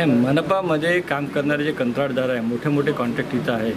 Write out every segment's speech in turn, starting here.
नाही, मनपामध्ये काम करणारे जे कंत्राटदार आहे, मोठे मोठे कॉन्ट्रॅक्ट इथं आहे.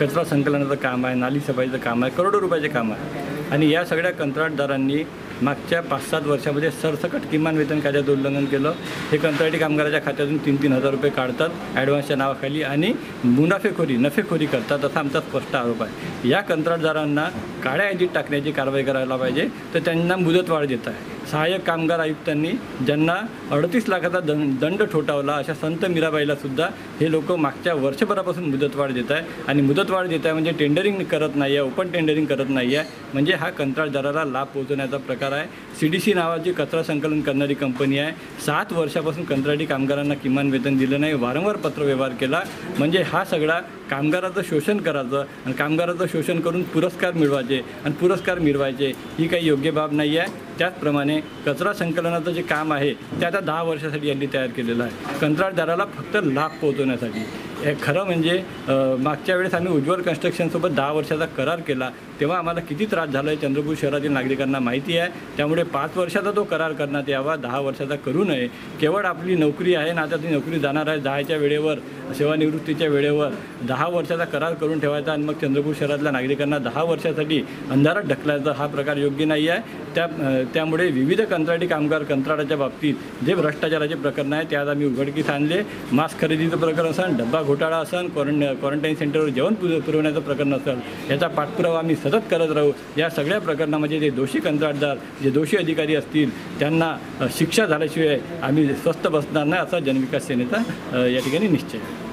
कचरा संकलनाचं काम आहे, नाली सफाईचं काम आहे, करोडो रुपयाचे काम आहे. आणि या सगळ्या कंत्राटदारांनी मागच्या 5-7 वर्षामध्ये सरसकट किमान वेतन कायद्याचं उल्लंघन केलं. हे कंत्राटी कामगाराच्या खात्यातून 3-3 हजार रुपये काढतात ॲडव्हान्सच्या नावाखाली आणि नफेखोरी करतात, असा आमचा स्पष्ट आरोप आहे. या कंत्राटदारांना काळ्या यादीत टाकण्याची कारवाई करायला पाहिजे, तर त्यांना मुदतवाढ देत आहे. सहाय्यक कामगार आयुक्तांनी ज्यांना 38 लाखाचा दंड ठोठावला, अशा संत मीराबाईलासुद्धा हे लोक मागच्या वर्षभरापासून मुदतवाढ देत आहे. आणि मुदतवाढ देत आहे म्हणजे टेंडरिंग करत नाही आहे, ओपन टेंडरिंग करत नाही आहे. म्हणजे हा कंत्राटदाराला लाभ पोहोचवण्याचा प्रकार आहे. CDC नावाची कचरा संकलन करणारी कंपनी आहे. 7 वर्षापासून कंत्राटी कामगारांना किमान वेतन दिलं नाही, वारंवार पत्रव्यवहार केला. म्हणजे हा सगळा कामगाराचं शोषण करायचं आणि कामगाराचं शोषण करून पुरस्कार मिळवायचे ही काही योग्य बाब नाही आहे. त्याचप्रमाणे कचरा संकलनाचं जे काम आहे ते आता 10 वर्षासाठी यांनी तयार केलेलं आहे, कंत्राटदाराला फक्त लाभ पोहोचवण्यासाठी. हे खरं म्हणजे मागच्या वेळेस आम्ही उज्ज्वल कन्स्ट्रक्शनसोबत 10 वर्षाचा करार केला, तेव्हा आम्हाला किती त्रास झाला आहे चंद्रपूर शहरातील नागरिकांना माहिती आहे. त्यामुळे 5 वर्षाचा तो करार करण्यात यावा, 10 वर्षाचा करू नये. केवळ आपली नोकरी आहे ना, आता ती नोकरी जाणार आहे, जायच्या वेळेवर, सेवानिवृत्तीच्या वेळेवर 10 वर्षाचा करार करून ठेवायचा आणि मग चंद्रपूर शहरातल्या नागरिकांना 10 वर्षासाठी अंधारात ढकलायचा, हा प्रकार योग्य नाही आहे. त्यामुळे विविध कंत्राटी कामगार कंत्राटाच्या बाबतीत जे भ्रष्टाचाराचे प्रकरण आहे ते आज आम्ही उघडकीस आणले. मास्क खरेदीचं प्रकरण असेल, डब्बा घोटाळा असेल, क्वारंटाईन सेंटरवर जेवण पुरवण्याचं प्रकरण असेल, याचा पाठपुरावा आम्ही सतत करत राहू. या सगळ्या प्रकरणामध्ये जे दोषी कंत्राटदार, जे दोषी अधिकारी असतील त्यांना शिक्षा झाल्याशिवाय आम्ही स्वस्थ बसणार नाही, असा जनविकास सेनेचा या ठिकाणी निश्चय आहे.